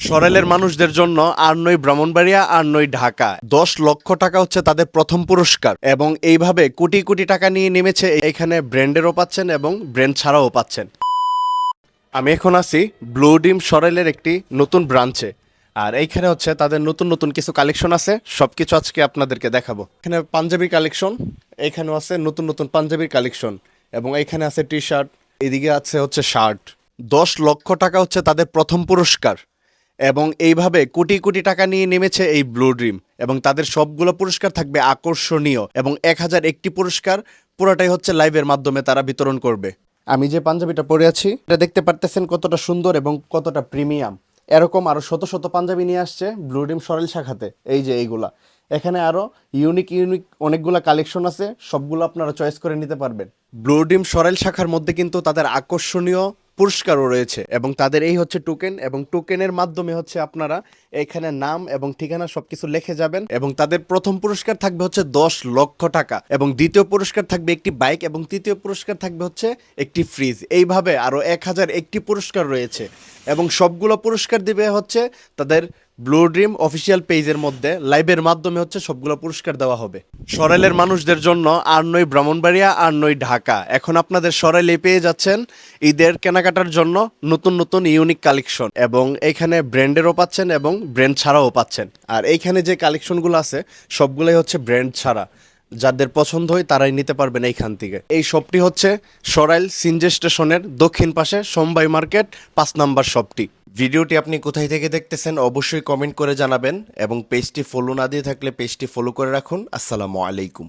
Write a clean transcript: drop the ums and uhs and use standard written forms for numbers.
সরেলের মানুষদের জন্য আর নয় ব্রাহ্মণবাড়িয়া আর নয় ঢাকা, 10 লক্ষ টাকা হচ্ছে তাদের প্রথম পুরস্কার এবং এইভাবে কোটি কোটি টাকা নিয়ে নেমেছে। এখানে ব্র্যান্ডেরও পাচ্ছেন এবং ব্র্যান্ড ছাড়াও পাচ্ছেন। আমি এখন আছি ব্লু ডিম সরেলের একটি নতুন ব্রাঞ্চে, আর এইখানে হচ্ছে তাদের নতুন নতুন কিছু কালেকশন আছে, সবকিছু আজকে আপনাদেরকে দেখাবো। এখানে পাঞ্জাবি কালেকশন, এখানেও আছে নতুন নতুন পাঞ্জাবির কালেকশন এবং এখানে আছে টি শার্ট, এদিকে আছে হচ্ছে শার্ট। 10 লক্ষ টাকা হচ্ছে তাদের প্রথম পুরস্কার এবং এইভাবে কোটি কোটি টাকা নিয়ে নেমেছে এই ব্লু ড্রিম এবং তাদের সবগুলো পুরস্কার থাকবে আকর্ষণীয় এবং 1001টি পুরস্কার পুরোটাই হচ্ছে লাইভের মাধ্যমে তারা বিতরণ করবে। আমি যে পাঞ্জাবিটা পরে আছি এটা দেখতে পারতেছেন কতটা সুন্দর এবং কতটা প্রিমিয়াম। এরকম আরও শত শত পাঞ্জাবি নিয়ে আসছে ব্লু ড্রিম সরেল শাখাতে। এই যে এইগুলা, এখানে আরও ইউনিক ইউনিক অনেকগুলা কালেকশন আছে, সবগুলো আপনারা চয়েস করে নিতে পারবেন। ব্লু ড্রিম সরেল শাখার মধ্যে কিন্তু তাদের আকর্ষণীয় পুরস্কারও রয়েছে এবং তাদের এই হচ্ছে টোকেন এবং টোকেনের মাধ্যমে হচ্ছে আপনারা এখানে নাম এবং ঠিকানা সবকিছু লিখে যাবেন এবং তাদের প্রথম পুরস্কার থাকবে হচ্ছে 10 লক্ষ টাকা এবং দ্বিতীয় পুরস্কার থাকবে একটি বাইক এবং তৃতীয় পুরস্কার থাকবে হচ্ছে একটি ফ্রিজ। এইভাবে আরও 1001টি পুরস্কার রয়েছে এবং সবগুলো পুরস্কার দিবে হচ্ছে তাদের ব্লু ড্রিম অফিসিয়াল পেজের মধ্যে লাইভের মাধ্যমে হচ্ছে সবগুলো পুরস্কার দেওয়া হবে। সরেলের মানুষদের জন্য আর নয় ব্রাহ্মণবাড়িয়া আর নয় ঢাকা, এখন আপনাদের সরেলে পেয়ে যাচ্ছেন ঈদের কেনাকাটার জন্য নতুন নতুন ইউনিক কালেকশন এবং এখানে ব্র্যান্ডেরও পাচ্ছেন এবং ব্র্যান্ড ছাড়াও পাচ্ছেন। আর এইখানে যে কালেকশনগুলো আছে সবগুলোই হচ্ছে ব্র্যান্ড ছাড়া, যাদের পছন্দ হয় তারাই নিতে পারবেন এইখান থেকে। এই শপটি হচ্ছে সরাইল সিনজে স্টেশনের দক্ষিণ পাশে সমবায় মার্কেট 5 নম্বর শপটি। ভিডিওটি আপনি কোথায় থেকে দেখতেছেন অবশ্যই কমেন্ট করে জানাবেন এবং পেজটি ফলো না দিয়ে থাকলে পেজটি ফলো করে রাখুন। আসসালামু আলাইকুম।